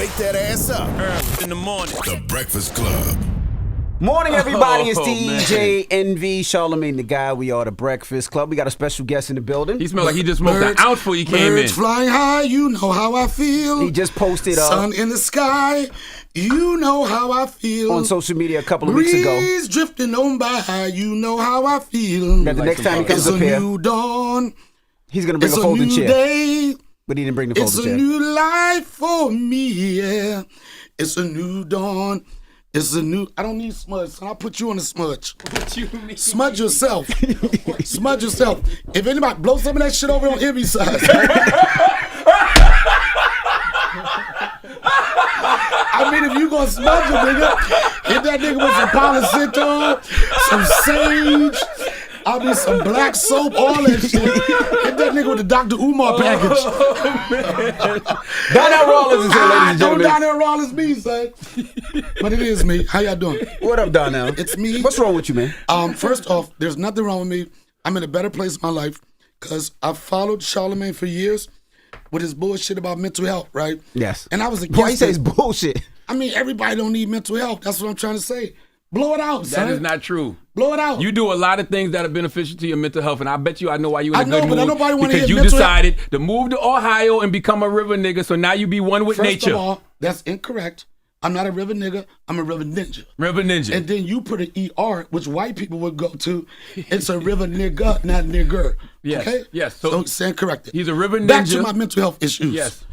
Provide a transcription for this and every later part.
Wake that ass up. In the morning. The Breakfast Club. Morning, everybody. It's DJ NV, Charlamagne the guy. We are the Breakfast Club. We got a special guest in the building. He smelled like he just smoked an ounce before he came in. Birds flying high, you know how I feel. He just posted sun in the sky, you know how I feel. On social media a couple of weeks ago. Breeze drifting on by, you know how I feel. That the next time he comes up here, it's a new dawn. He's gonna bring a folding chair. Day. But he didn't bring the folding chair. It's a new life for me, yeah. It's a new dawn. It's a new. I don't need smudge, son. I'll put you on the smudge. What you mean? Smudge yourself. Smudge yourself. If anybody blow some of that shit over on every side. I mean, if you gonna smudge a nigga, hit that nigga with some Palo Santo, some sage. I mean, some black soap, all that shit. Hit that nigga with the Dr. Umar package. Donnell Rawlings is here, ladies and Don't gentlemen. Donnell Rawlings me, son. But it is me. How y'all doing? What up, Donnell? It's me. What's wrong with you, man? First off, there's nothing wrong with me. I'm in a better place in my life because I've followed Charlamagne for years with his bullshit about mental health, right? Yes. And I was against Why you say it's bullshit? I mean, everybody don't need mental health. That's what I'm trying to say. Blow it out, son. That is not true. Blow it out. You do a lot of things that are beneficial to your mental health, and I bet you I know why you in a I know, good but mood. nobody wanna because hear you mental decided to move to Ohio and become a river nigga, so now you be one with First nature. of all, that's incorrect. I'm not a river nigga. I'm a river ninja. River ninja. And then you put an ER, which white people would go to. It's a river nigga, not nigger. Yes, Okay? yes. So, So stand corrected. he's a river ninja. Back to my mental health issues. Yes.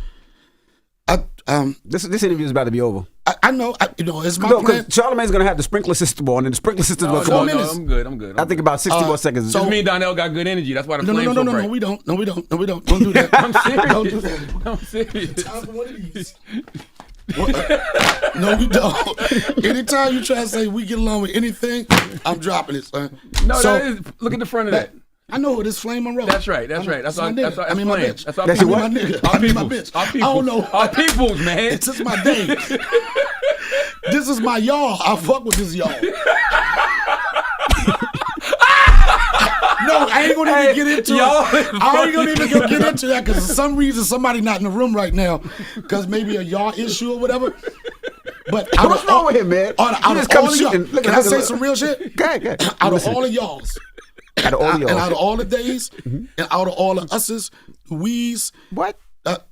This interview is about to be over. I know, it's my No, plan. because Charlamagne's going to have the sprinkler system on, and the sprinkler system will come No, on. no, I'm good. I'm good. I think about 60 more seconds. so me and Donnell got good energy. That's why the No, flames so bright. we don't. No, we don't. Don't do that. I'm serious. Don't do that. I'm serious. Time for one of these. No, we don't. Anytime you try to say we get along with anything, I'm dropping it, son. No, So, that is. Look at the front of that. I know who this Flame Monroe. That's right. That's right. That's my our. nigga. That's our. I mean, my Flame. bitch. That's our. That's people. your my what? nigga. Our I mean, my peoples. bitch. Our I peoples. don't know. Our peoples, man. It's just my day. This is my y'all. I fuck with this y'all. No, I ain't gonna even get into it. I ain't gonna even get into that because for some reason somebody not in the room right now because maybe a y'all issue or whatever. But What's wrong with him, man? Out You of just come all of y'all, shooting. Look can at I that. say some real shit? Go ahead. Out of all of y'all's, Out of all of y'all. and out of all the days, and out of all of us's, we's, What?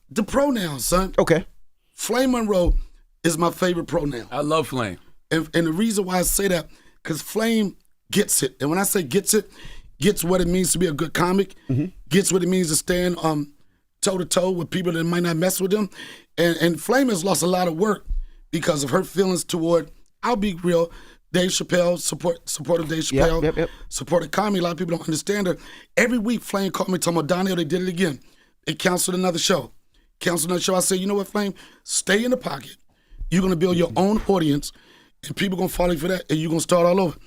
the pronouns, son. Okay. Flame Monroe is my favorite pronoun. I love Flame. And the reason why I say that, because Flame gets it. And when I say gets it, gets what it means to be a good comic, gets what it means to stand toe-to-toe with people that might not mess with them. And Flame has lost a lot of work because of her feelings toward, I'll be real, Dave Chappelle, supported Dave Chappelle, Yep. supported comedy. A lot of people don't understand her. Every week, Flame called me talking about Donnell, they did it again. They canceled another show. I said, you know what, Flame? Stay in the pocket. You're going to build your own audience, and people going to follow you for that, and you're going to start all over.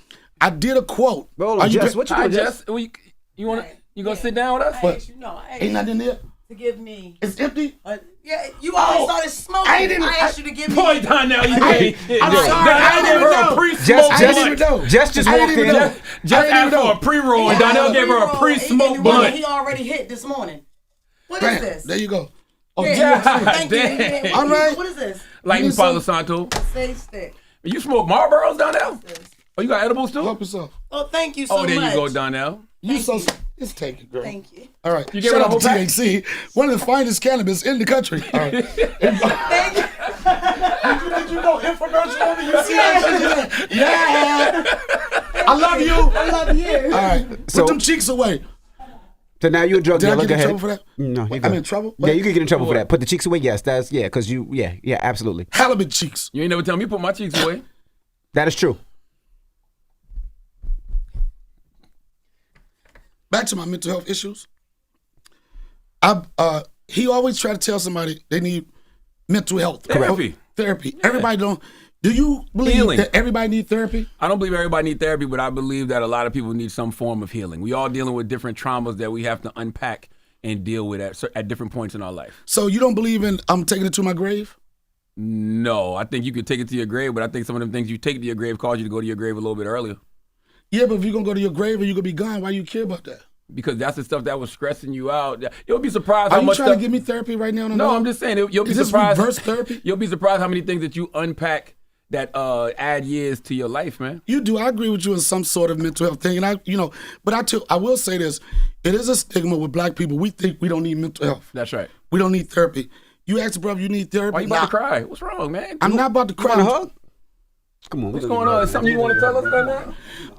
I did a quote. Hold on, Jess, what you Hi, doing, Jess? Jess. You want to? You gonna sit down with us? What? Ain't nothing in there? To give me. It's empty? Yeah, you already started smoking. I didn't- asked you to give me. Boy, Donnell, you ain't shit. I'm Yo, sorry, Donnell I didn't gave her know. a pre-smoke Jess I didn't even blunt. know. Jess just I walked didn't in. even know. Just I didn't asked even for know. a pre-roll, and He Donnell already gave her a rolled, pre-smoke and the one blunt. He already hit this morning. What Bam, is this? there you go. Oh, Yeah, God thank you. damn. Yeah, All right. What is this? Lightning need some- Palo Santo. Steady stick. You smoke Marlboros, Donnell? What's this? Oh, you got edibles too? Help yourself. Oh, thank you so Oh, much. there you go, Donnell. Just take it, girl. Thank you. All right. You gave Shout her out the to whole pack? THC, one of the finest cannabis in the country. All right. Thank you. Did you go infomercial over? You see that shit? Yeah. I love you. I love you. All right. So- Put them cheeks away. So now you're a drug Did I dealer. get Go in ahead. trouble for that? No, you I'm go. in trouble? Yeah, you can get in trouble for What? that. Put the cheeks away. Yes, that's because yeah, absolutely. Halibut cheeks. You ain't never tell me to put my cheeks away. That is true. Back to my mental health issues. He always try to tell somebody they need mental health Therapy. Therapy. Everybody don't. Do you believe Healing. that everybody need therapy? I don't believe everybody needs therapy, but I believe that a lot of people need some form of healing. We all dealing with different traumas that we have to unpack and deal with at different points in our life. So you don't believe in I'm taking it to my grave? No, I think you could take it to your grave, but I think some of them things you take to your grave cause you to go to your grave a little bit earlier. Yeah, but if you're gonna go to your grave and you're gonna be gone, why you care about that? because that's the stuff that was stressing you out. You'll be surprised Are how you much trying stuff. to give me therapy right now? No, I'm just saying you'll be Is this surprised. reverse therapy? You'll be surprised how many things that you unpack that add years to your life, man. You do. I agree with you in some sort of mental health thing, and I will say this: it is a stigma with black people. We think we don't need mental health. That's right. We don't need therapy. You ask, bro, you need therapy. Why you about to cry? What's wrong, man? I'm not about to cry. Want a hug? Come on. What's going on? Is something you want to tell us about that?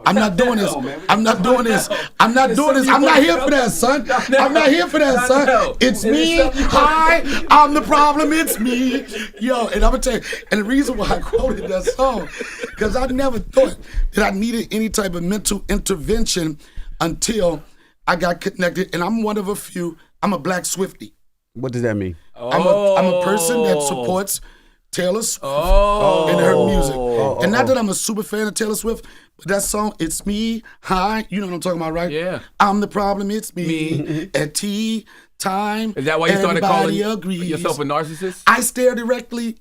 I'm not doing this. I'm not doing this. I'm not doing this. I'm not here for that, son. I'm not here for that, son. It's me. Hi, I'm the problem. It's me. Yo, and I'm going to tell you, and the reason why I quoted that song, because I never thought that I needed any type of mental intervention until I got connected. And I'm one of a few. I'm a black Swiftie. What does that mean? I'm a person that supports Taylor Swift and her music. And not that I'm a super fan of Taylor Swift, but that song, It's Me, Hi, you know what I'm talking about, right? Yeah. I'm the problem, it's me. At tea time, Is that why you started calling agrees. yourself a narcissist? I stare directly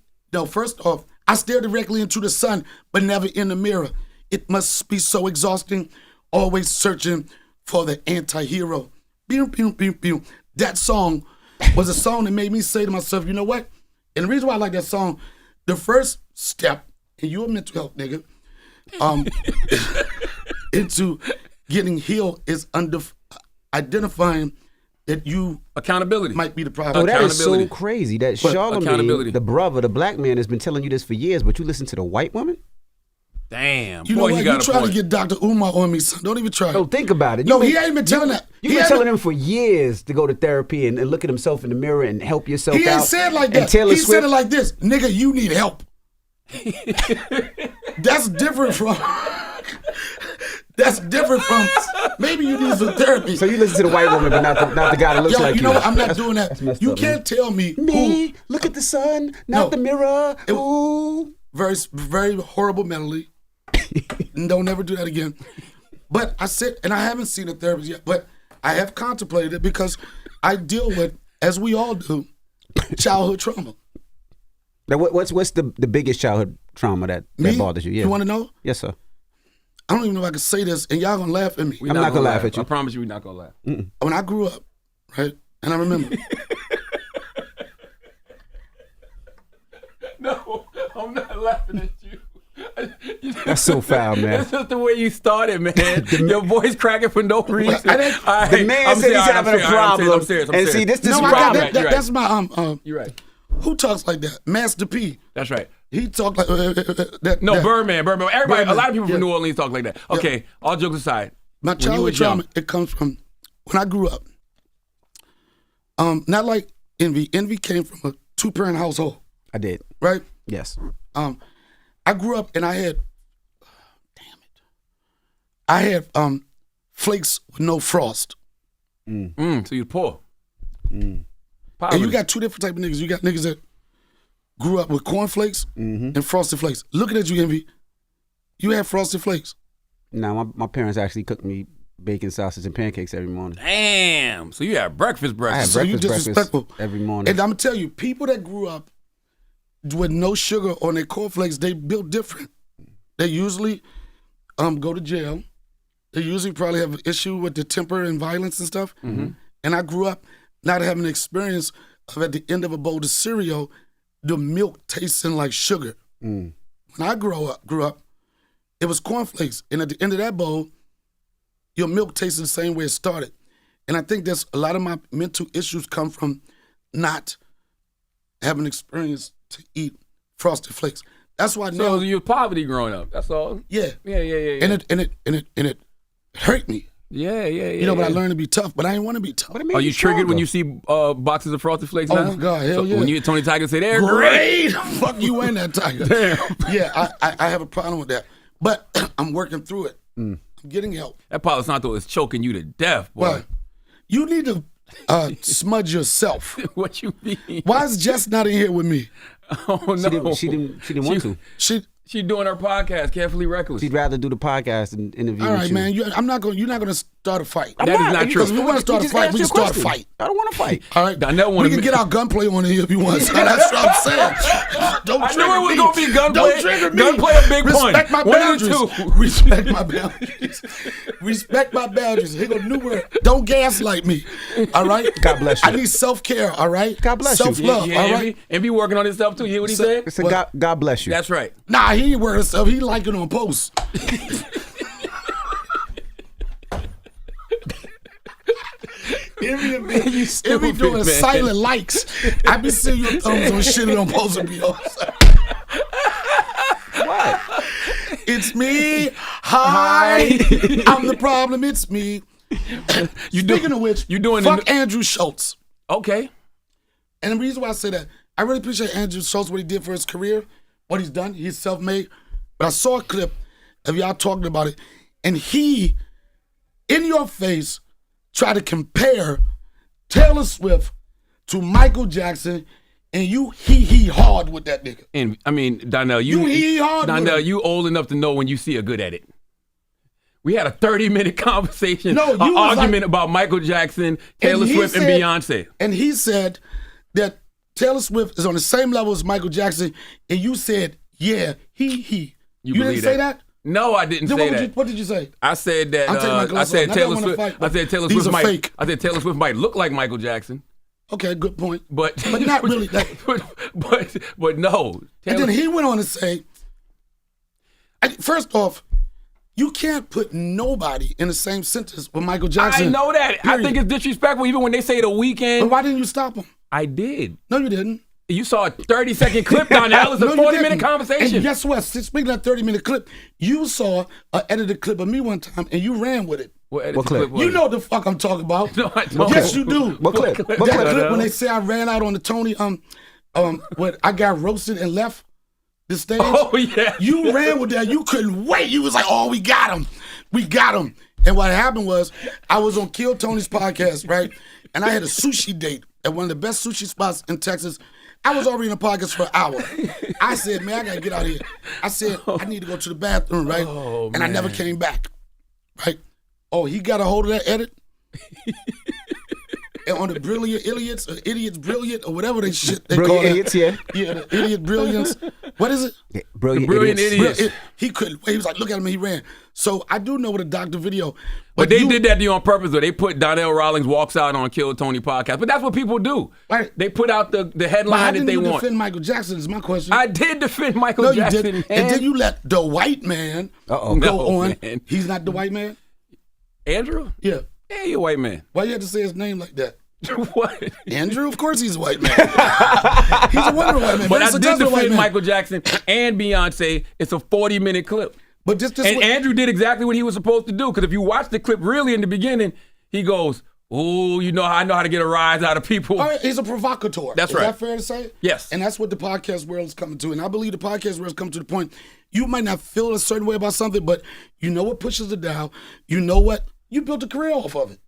into the sun, but never in the mirror. It must be so exhausting, always searching for the anti-hero. Pew, pew, pew, pew. That song was a song that made me say to myself, you know what? And the reason why I like that song, the first step, and you're a mental health nigga, into getting healed is identifying that you Accountability. might be the Oh, problem. that is so Accountability. crazy. That accountability. Charlamagne, the brother, the black man, has been telling you this for years, but you listen to the white woman? Damn. You know Boy, what? he You got a trying to point. get Dr. Umar on me, son. Don't even try. No, think about it. No, he ain't been telling that. You've been telling him for years to go to therapy and look at himself in the mirror and help yourself out. He ain't said like And that. Taylor He said Swift, it like this. Nigga, you need help. That's different from... That's different from maybe you need some therapy. so you listen to the white woman, but not the guy that looks Yo, like you. you know what? I'm not doing that. That's messed You up, can't tell me Me, look at the sun, not No. the mirror. It- Ooh. very, very horrible mentally. And don't ever do that again. But I said, and I haven't seen a therapist yet, but I have contemplated it because I deal with, as we all do, childhood trauma. Now, what's the biggest childhood trauma that Me? bothers you? Yeah. You want to know? Yes, sir. I don't even know if I can say this, and y'all gonna laugh at me. We I'm not gonna laugh at you. I promise you we're not going to laugh. When I grew up, right, and I remember, No, I'm not laughing at you. That's so foul, man. That's just the way you started, man. Your voice cracking for no reason. I didn't- All right, The man I'm said serious, he's having a problem. I'm serious. And see, this no, is I got problem. that, You're right. that's my You're right. who talks like that? Master P. That's right. He talked like that. No, that. Birdman. Everybody, a Birdman, lot of people yeah. from New Orleans talk like that. Okay, all jokes aside. My when you childhood was young- trauma, it comes from when I grew up. Not like Envy. Envy came from a 2-parent household, I did. right? Yes. I grew up and I had flakes with no frost. So you're poor. And Poverty. you got two different type of niggas. You got niggas that grew up with cornflakes and frosted flakes. Looking at you, Envy, you had frosted flakes. No, my parents actually cooked me bacon, sausage, and pancakes every morning. Damn. So you had breakfast. I had So you breakfast disrespectful. every morning. And I'm gonna tell you, people that grew up with no sugar on their cornflakes, they built different. They usually go to jail. They usually probably have an issue with the temper and violence and stuff. And I grew up not having an experience of at the end of a bowl of cereal, the milk tasting like sugar. When I grew up, it was cornflakes. And at the end of that bowl, your milk tasted the same way it started. And I think that's a lot of my mental issues come from not having experience to eat Frosted Flakes. That's why now, So you was poverty growing up. That's all. yeah, Yeah. and it hurt me. Yeah. You know, but I learned to be tough, but I didn't want to be tough. But it made Are you triggered when stronger. you see boxes of Frosted Flakes Oh, now? my God, hell So yeah. When you hear Tony Tiger say they're great. Fuck you and that tiger. Damn. Yeah, I have a problem with that, but I'm working through it. I'm getting help. That Palo Santo is choking you to death, boy. Well, you need to smudge yourself. What you mean? Why is Jess not in here with me? Oh no, She didn't want to. She She doing her podcast, Carefully Reckless. She'd rather do the podcast than interview all with right, you. man. You're not gonna start a fight. That is not true. Because if we want to start a fight, we can start a fight. I don't want to fight. All right, Donnell we wanna can be- get our gunplay on here if you want. So that's what I'm saying. Don't I trigger knew it was me. gonna be gunplay. Don't trigger me. Gunplay a big pun. Respect my One of the boundaries. two. Respect my boundaries. Respect my boundaries. Here go the new word. Don't gaslight me. All right. God bless you. I need self-care. All right. God bless you. Self-love. Yeah, all right. and be working on himself too. You hear what he said? It's a God bless you. That's right. Nah, he ain't wearing stuff. He like it on posts. If we doing man. silent likes, I be seeing your thumbs on shit on posts and be all What? It's me. Hi. I'm the problem. It's me. Speaking of which, you doing fuck Andrew Schulz. Okay. And the reason why I say that, I really appreciate Andrew Schulz, what he did for his career, what he's done. He's self-made. But I saw a clip of y'all talking about it, and he, in your face, tried to compare Taylor Swift to Michael Jackson, and you he hard with that nigga. And I mean, Donnell, You he hard with Donnell, him. you old enough to know when you see a good at it. We had a 30-minute conversation, No, an you was argument like- about Michael Jackson, Taylor he Swift, and said- Beyonce. And he said that Taylor Swift is on the same level as Michael Jackson, and you said, yeah, he. You didn't believe say that? No, I didn't Then say what, that. what did you say? I said that. I'm taking my I gloves said off. Not that I Taylor wanna Swift. fight, I said Taylor these Swift are might. fake. I said Taylor Swift might look like Michael Jackson, Okay, good point. but not really. but no. And Taylor, then he went on to say, first off, you can't put nobody in the same sentence with Michael Jackson. I know that. I period. think it's disrespectful, even when they say The But Weeknd. why didn't you stop him? I did. No, you didn't. You saw a 30-second clip down there. It was a No, you 40-minute didn't. conversation. And guess what? Speaking of that 30-minute clip, you saw an edited clip of me one time, and you ran with it. What clip? was You it? know the fuck I'm talking about. No, I don't. Yes, you do. What clip? What That clip? clip when they say I ran out on the Tony, when I got roasted and left the stage. Oh, yeah. You ran with that. You couldn't wait. You was like, oh, we got him. We got him. And what happened was, I was on Kill Tony's podcast, right? And I had a sushi date at one of the best sushi spots in Texas. I was already in the podcast for an hour. I said, man, I got to get out of here. I said, I need to go to the bathroom, right? Oh, and I never came back, right? Oh, he got a hold of that edit? And on the Brilliant Idiots, or Idiots Brilliant, or whatever they shit they Brilliant call it. Idiots, yeah. Yeah, the Idiot Brilliance. What is it? Yeah, Brilliant, Brilliant idiots. Idiots. He couldn't wait. He was like, look at him, he ran. So I do know what a doctor video. But they you- did that to you on purpose, though. They put Donnell Rawlings walks out on Kill Tony podcast. But that's what people do. Right. They put out the But how headline that didn't they you want. defend Michael Jackson is my question. I did defend Michael No, you Jackson. didn't. man. And then you let the white man Uh-oh. go No, on. man. He's not the white man? Andrew? Yeah. Yeah, you a white man. Why you had to say his name like that? What? Andrew? Of course he's a white man. He's a wonderful white man. But Very I did successful white defend man. Michael Jackson and Beyonce. It's a 40-minute clip. But this And what- Andrew did exactly what he was supposed to do. Because if you watch the clip really in the beginning, he goes, "Oh, you know, I know how to get a rise out of people." All right, he's a provocateur. That's Is right. that fair to say? Yes. And that's what the podcast world is coming to. And I believe the podcast world is coming to the point you might not feel a certain way about something, but you know what pushes the dial. You know what? You built a career off of it.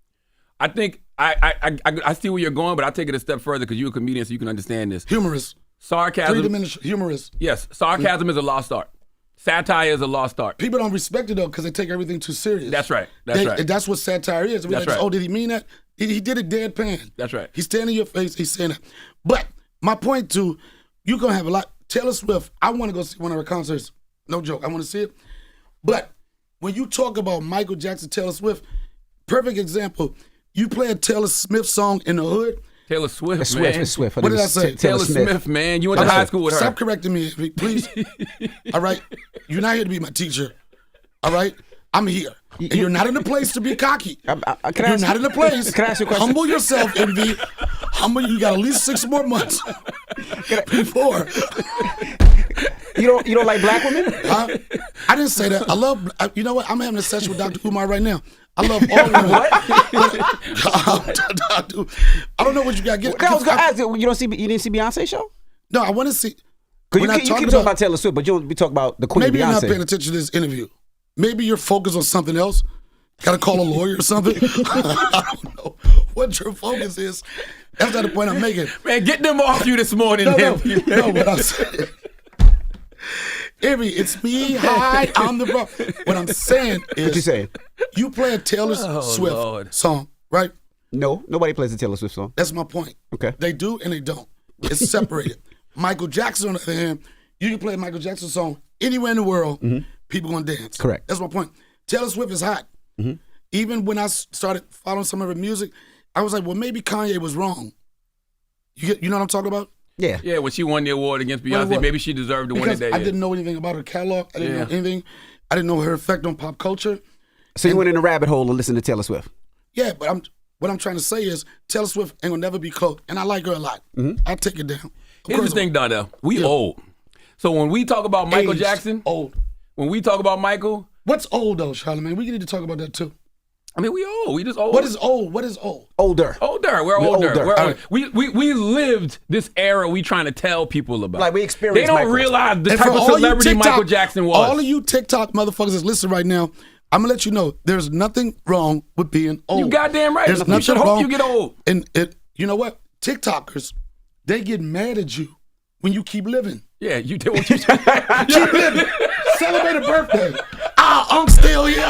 I think I see where you're going, but I'll take it a step further because you're a comedian, so you can understand this. Humorous. Sarcasm. Three-dimensional humorous. Yes, sarcasm is a lost art. Satire is a lost art. People don't respect it though because they take everything too serious. That's right. That's right. And that's what satire is. That's right. Oh, did he mean that? He did it deadpan. That's right. He's standing in your face. He's saying that. But my point too, you're gonna have a lot. Taylor Swift. I want to go see one of her concerts. No joke. I want to see it. But when you talk about Michael Jackson, Taylor Swift, perfect example. You play a Taylor Smith song in the hood. Taylor Swift, It's man. Swift. It's Swift. What did I say? Taylor Smith, man. You went to high school with her. Stop correcting me, please. All right? You're not here to be my teacher. All right? I'm here. And you're not in a place to be cocky. Can I You're ask not you- in a place. Can I ask you a question? Humble yourself, Envy. Humble. You got at least 6 more months before. You don't like black women? I didn't say that. I love. You know what? I'm having a session with Dr. Umar right now. I love all women. What? I don't know what you got to get. I was gonna ask you. You didn't see Beyonce show? No, I want to see. Because We're you not keep talking about Taylor Swift, but you don't be talking about the Queen Maybe you're not Beyonce. paying attention to this interview. Maybe you're focused on something else. Got to call a lawyer or something. I don't know what your focus is. That's not the point I'm making. Man, get them off you this morning. No, Henry. what I'm saying. Envy, it's me. Hi, I'm the bro. What I'm saying is, What you saying? you play a Taylor Swift Lord. song, right? No, nobody plays the Taylor Swift song. That's my point. Okay. They do and they don't. It's separated. Michael Jackson, on the other hand, you can play a Michael Jackson song anywhere in the world, people gonna dance. Correct. That's my point. Taylor Swift is hot. Even when I started following some of her music, I was like, well, maybe Kanye was wrong. You know what I'm talking about? Yeah. Yeah, when she won the award against Won the Beyonce, award. maybe she deserved to win it Because that I year. didn't know anything about her catalog. I didn't know anything. I didn't know her effect on pop culture. So you went in a rabbit hole and listened to Taylor Swift. Yeah, but what I'm trying to say is Taylor Swift ain't gonna never be close, and I like her a lot. I'll take it down. Of Here's course the thing, Donnell. We Yeah. old. So when we talk about Michael Aged, Jackson, old. when we talk about Michael, What's old though, Charlamagne? We need to talk about that too. I mean, we old. We just old. What is old? What is old? Older. Older. We're We're older. older. We're All older. We lived this era we trying to tell people about. Like, we experienced They don't Michael. realize the And type for of all you celebrity TikTok- Michael Jackson was. All of you TikTok motherfuckers that's listening right now, I'm gonna let you know there's nothing wrong with being old. You goddamn right. There's You nothing should hope wrong. you get old. And you know what? TikTokers, they get mad at you when you keep living. Yeah, you did what you should. Keep living. Celebrate a birthday. I'm still here.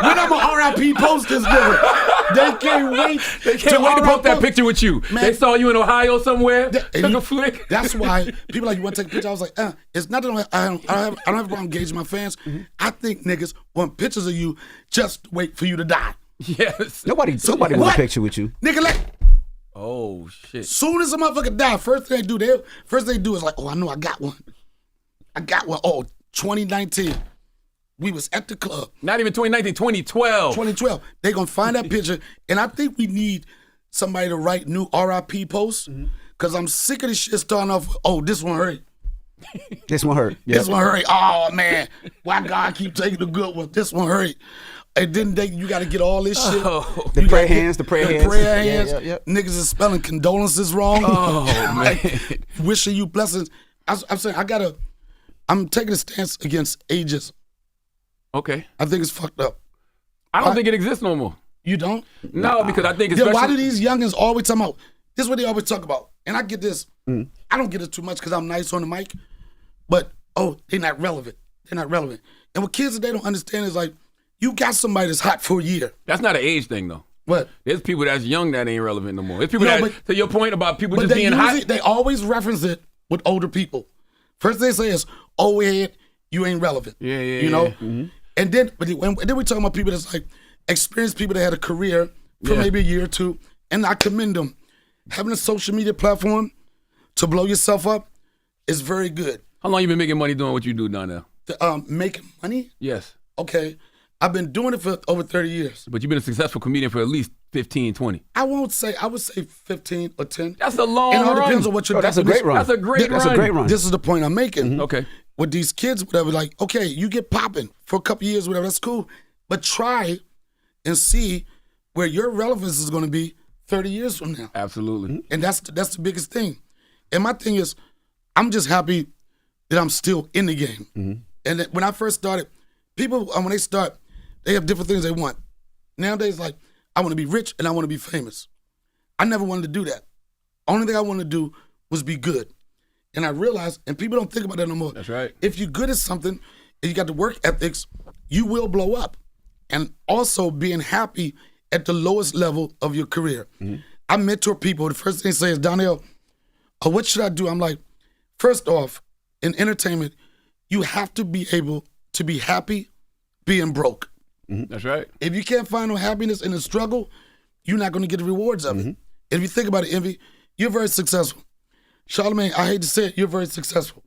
When I'm on RIP post this nigga, they can't wait. They can't wait to post that picture with you. Man. They saw you in Ohio somewhere. Took And a flick. That's why people like, you want to take a picture? I was like, it's not that I don't have a problem engaging my fans. I think niggas want pictures of you just to wait for you to die. Yes. Nobody want what? a picture with you. Nigga, Oh shit. soon as a motherfucker die, first thing they do is like, oh, I know I got one. Oh, 2019. We was at the club. Not even 2019, 2012. 2012. They gonna find that picture, and I think we need somebody to write new RIP posts, because I'm sick of this shit starting off, oh, this one hurt. This one hurt. This one hurt. Oh, man. Why God keep taking the good one? This one hurt. And then you got to get all this shit. Oh. The prayer hands. The prayer hands. Yeah. Niggas is spelling condolences wrong. Oh, man. Wishing you blessings. I'm saying I'm taking a stance against ageism. Okay. I think it's fucked up. I don't think it exists no more. You don't? No, because I think Yeah, especially why do these youngins always talk about, this is what they always talk about. And I get this. I don't get it too much because I'm nice on the mic. But, they're not relevant. They're not relevant. And what kids, they don't understand is like, you got somebody that's hot for a year. That's not an age thing though. What? There's people that's young that ain't relevant no more. There's people No, that, but- to your point about people But just they being use hot. it, they always reference it with older people. First they say is, old head, you ain't relevant. Yeah, You know? yeah. And then we talking about people that's like experienced people that had a career for maybe a year or two. And I commend them. Having a social media platform to blow yourself up is very good. How long you been making money doing what you do down there? Making money? Yes. Okay. I've been doing it for over 30 years. But you've been a successful comedian for at least 15, 20. I would say 15 or 10. That's a long It all run. depends on what your That's a great run. That's a great That's run. a great run. This is the point I'm making. Okay. With these kids, whatever, like, okay, you get popping for a couple years, whatever, that's cool. But try and see where your relevance is going to be 30 years from now. Absolutely. And that's the biggest thing. And my thing is, I'm just happy that I'm still in the game. And that when I first started, people, when they start, they have different things they want. Nowadays, like, I want to be rich and I want to be famous. I never wanted to do that. Only thing I wanted to do was be good. And I realized, and people don't think about that no more. That's right. If you're good at something and you got the work ethics, you will blow up. And also being happy at the lowest level of your career. I mentor people. The first thing they say is, Donnell, what should I do? I'm like, first off, in entertainment, you have to be able to be happy being broke. That's right. If you can't find no happiness in the struggle, you're not going to get the rewards of it. If you think about it, Envy, you're very successful. Charlamagne, I hate to say it, you're very successful.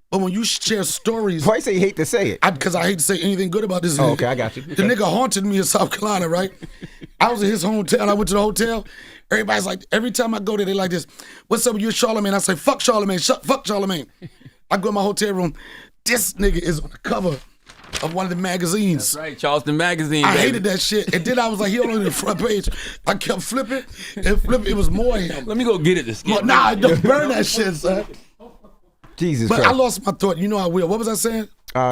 But when you share stories, Why you say you hate to say it? because I hate to say anything good about this Oh, nigga. okay, I got you. The nigga haunted me in South Carolina, right? I was in his hometown. I went to the hotel. Everybody's like, every time I go there, they like this. What's up with you, Charlamagne? I say, fuck Charlamagne. Fuck Charlamagne. I go in my hotel room. This nigga is on the cover of one of the magazines. That's right. Charleston Magazine. I baby. hated that shit. And then I was like, he on the front page. I kept flipping and flipping. It was more him. Let me go get it. To skip. Nah, don't burn that shit, son. Jesus But I Christ. lost my thought. You know I will. What was I saying?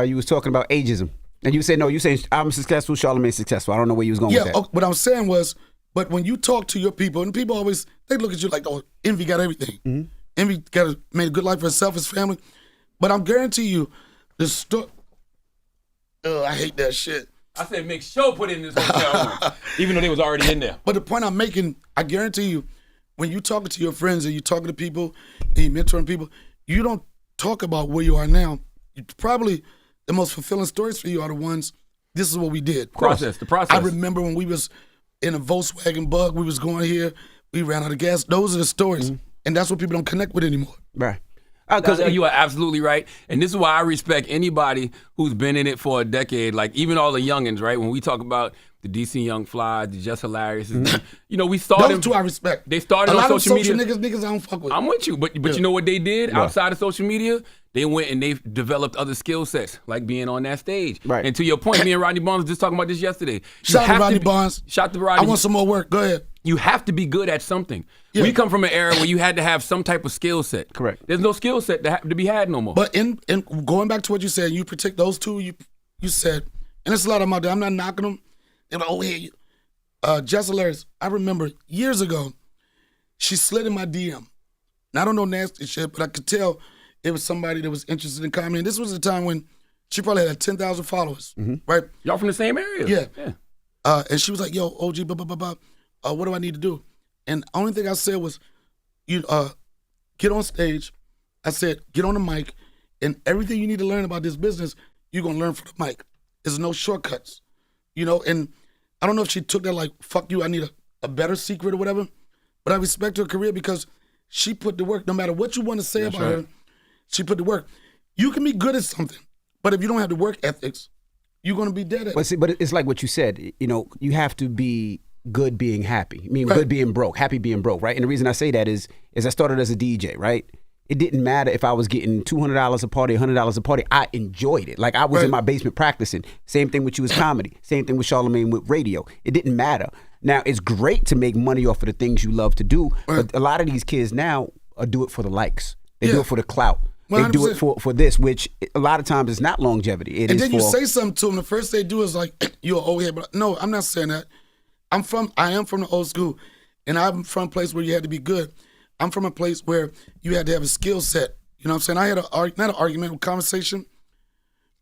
You was talking about ageism. And you said, no, you saying I'm successful, Charlamagne's successful. I don't know where you was going Yeah, with that. what I'm saying was, but when you talk to your people, and people always, they look at you like, oh, Envy got everything. Envy made a good life for himself, his family. But I'm guarantee you, the story. Oh, I hate that shit. I said make sure put it in this hotel room, even though they was already in there. But the point I'm making, I guarantee you, when you talking to your friends and you talking to people and you mentoring people, you don't talk about where you are now. Probably the most fulfilling stories for you are the ones. This is what we did. The process. I remember when we was in a Volkswagen Bug. We was going here. We ran out of gas. Those are the stories, and that's what people don't connect with anymore. Right. Because you are absolutely right. And this is why I respect anybody who's been in it for a decade, like even all the youngins, right? When we talk about the DC Young Flies, the Just Hilarious, we started. Those two I respect. They started a on lot of social media. Niggas I don't fuck with. I'm with you, but you know what they did outside of social media? They went and they developed other skill sets, like being on that stage. Right. And to your point, me and Rodney Barnes was just talking about this yesterday. Shout out to Rodney Barnes. Shout to Rodney. I want some more work. Go ahead. You have to be good at something. Yeah. We come from an era where you had to have some type of skill set. Correct. There's no skill set to be had no more. But in going back to what you said, you protect those two. You said, and there's a lot of them out there. I'm not knocking them. They're like, oh hey, Just Hilarious. I remember years ago, she slid in my DM. Now I don't know nasty shit, but I could tell it was somebody that was interested in comedy. And this was the time when she probably had 10,000 followers, right? Y'all from the same area? Yeah. And she was like, yo, OG, blah, blah, blah, blah. What do I need to do? And the only thing I said was, you get on stage. I said, get on the mic, and everything you need to learn about this business, you're going to learn from the mic. There's no shortcuts, and I don't know if she took that like, fuck you, I need a better secret or whatever, but I respect her career because she put the work. No matter what you want to say about her, she put the work. You can be good at something, but if you don't have the work ethics, you're going to be dead at it. But it's like what you said. You have to be good being happy. I mean, good being broke, happy being broke, right? And the reason I say that is I started as a DJ, right? It didn't matter if I was getting $200 a party, $100 a party. I enjoyed it. Like I was in my basement practicing. Same thing with you as comedy. Same thing with Charlamagne with radio. It didn't matter. Now, it's great to make money off of the things you love to do, but a lot of these kids now do it for the likes. They do it for the clout. 100%. They do it for this, which a lot of times is not longevity. And then you say something to them, the first they do is like, you're old head. But no, I'm not saying that. I am from the old school, and I'm from a place where you had to be good. I'm from a place where you had to have a skill set. You know what I'm saying? I had not an argument, a conversation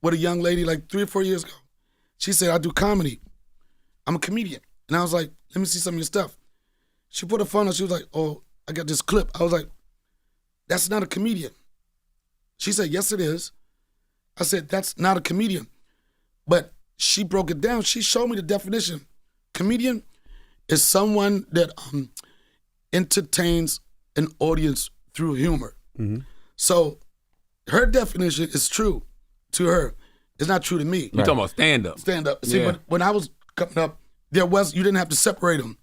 with a young lady like 3 or 4 years ago. She said, I do comedy. I'm a comedian. And I was like, let me see some of your stuff. She put her phone on. She was like, oh, I got this clip. I was like, that's not a comedian. She said, yes, it is. I said, that's not a comedian. But she broke it down. She showed me the definition. Comedian is someone that entertains an audience through humor. So her definition is true to her. It's not true to me. You talking about stand-up. Stand-up. See, but when I was coming up, you didn't have to separate them.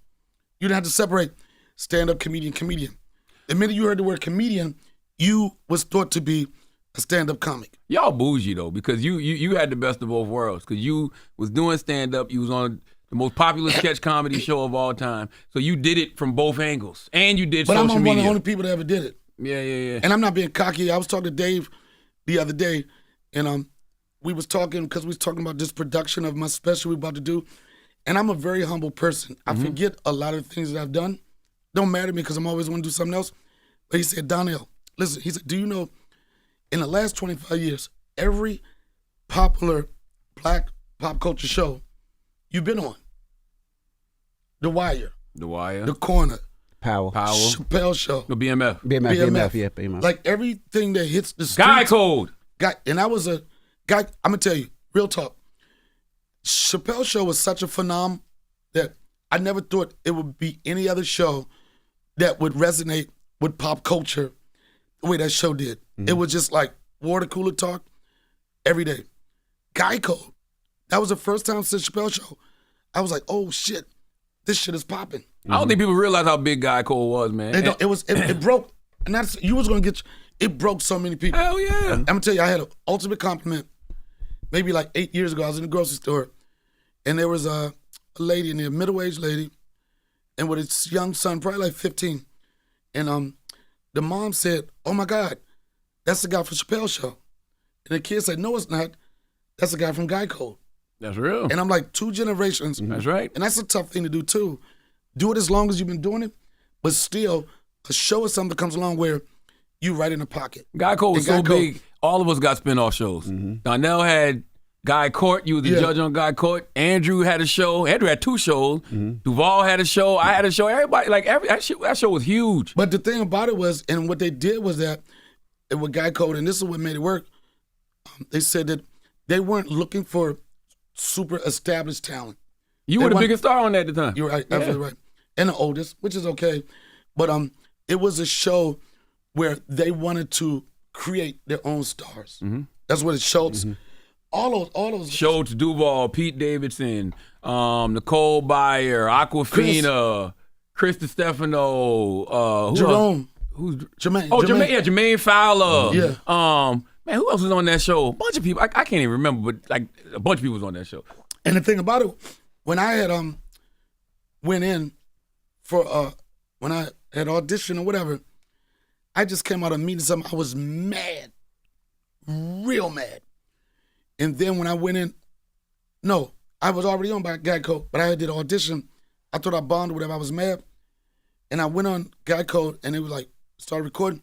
You didn't have to separate stand-up, comedian. The minute you heard the word comedian, you was thought to be a stand-up comic. Y'all bougie, though, because you had the best of both worlds, because you was doing stand-up, you was on the most popular sketch comedy show of all time. So you did it from both angles. And you did social media. But I'm one of the only people that ever did it. Yeah. And I'm not being cocky. I was talking to Dave the other day, and we was talking, because we was talking about this production of my special we about to do. And I'm a very humble person. I forget a lot of things that I've done. Don't matter to me because I'm always want to do something else. But he said, Donnell, listen, he said, do you know, in the last 25 years, every popular black pop culture show you've been on, The Wire, The Corner, Power, Chappelle Show, no, BMF, yeah, BMF. Like everything that hits the streets. Guy Code. And I was a guy, I'm going to tell you, real talk. Chappelle Show was such a phenomenon that I never thought it would be any other show that would resonate with pop culture the way that show did. It was just like water cooler talk every day. Guy Code. That was the first time since Chappelle Show. I was like, oh shit, this shit is popping. I don't think people realize how big Guy Code was, man. It broke. And that's, you was gonna get, it broke so many people. Hell yeah. I'm gonna tell you, I had an ultimate compliment. Maybe like 8 years ago, I was in the grocery store, and there was a lady in there, middle-aged lady, and with its young son, probably like 15. And the mom said, oh my God, that's the guy from Chappelle Show. And the kid said, no, it's not. That's the guy from Guy Code. That's real. And I'm like, 2 generations. That's right. And that's a tough thing to do too. Do it as long as you've been doing it, but still, a show or something comes along where you right in the pocket. Guy Code was so big. all of us got spinoff shows. Donnell had Guy Court. You was the judge on Guy Court. Andrew had a show. Andrew had 2 shows. Duval had a show. I had a show. Everybody, that show was huge. But the thing about it was, and what they did was that, with Guy Court, and this is what made it work, they said that they weren't looking for super established talent. You were the biggest star on that at the time. You're right, absolutely right. And the oldest, which is okay. But it was a show where they wanted to create their own stars. That's what it's Schulz. All those Schulz, Duval, Pete Davidson, Nicole Byer, Aquafina, Chris DiStefano, Jerome. Who's Jermaine? Jermaine Fowler. Yeah. Man, who else was on that show? A bunch of people. I can't even remember, but like a bunch of people was on that show. And the thing about it, when I had went in for when I had auditioned or whatever, I just came out of meeting something. I was mad, real mad. And then when I went in, no, I was already on by Guy Code, but I did an audition. I thought I bombed or whatever. I was mad, and I went on Guy Code, and it was like started recording,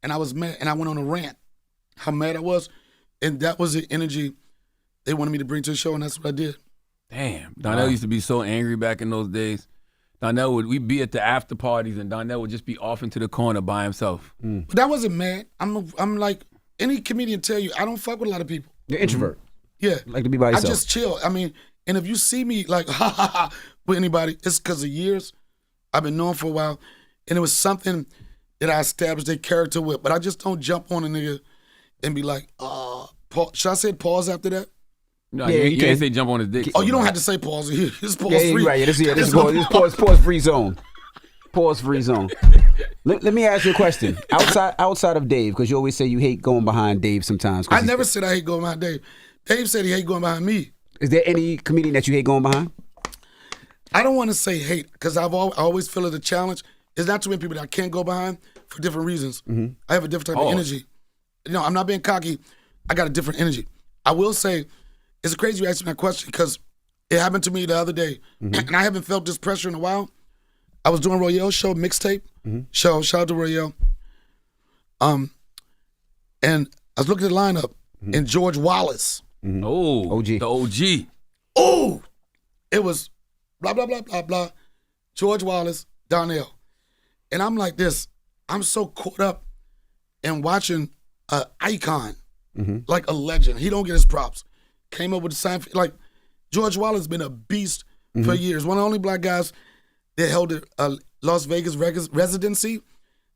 and I was mad, and I went on a rant. How mad I was, and that was the energy they wanted me to bring to the show, and that's what I did. Damn, Donnell used to be so angry back in those days. Donnell we'd be at the after parties, and Donnell would just be off into the corner by himself. But that wasn't mad. I'm like any comedian tell you, I don't fuck with a lot of people. You're an introvert. Yeah, Like to be by yourself. I just chill. I mean, and if you see me like ha ha ha with anybody, it's because of years. I've been known for a while, and it was something that I established a character with. But I just don't jump on a nigga and be like, should I say pause after that? No, Yeah, you can't say jump on his dick. Oh, you don't have to say pause here. It's pause Yeah, free. you're right. Yeah, this is pause free zone. Pause free zone. Let me ask you a question. Outside of Dave, because you always say you hate going behind Dave sometimes. I never said I hate going behind Dave. Dave said he hate going behind me. Is there any comedian that you hate going behind? I don't want to say hate because I always feel it a challenge. There's not too many people that I can't go behind for different reasons. I have a different type of energy. You know, I'm not being cocky. I got a different energy. I will say, it's crazy you asked me that question because it happened to me the other day, and I haven't felt this pressure in a while. I was doing Royale's show, mixtape show. Shout out to Royale. And I was looking at the lineup, and George Wallace. Oh, OG. the OG. Oh, it was blah, blah, blah, blah, blah. George Wallace, Donnell. And I'm like this. I'm so caught up in watching an icon, like a legend. He don't get his props. Came up with the sign. Like, George Wallace been a beast for years. One of the only black guys that held a Las Vegas residency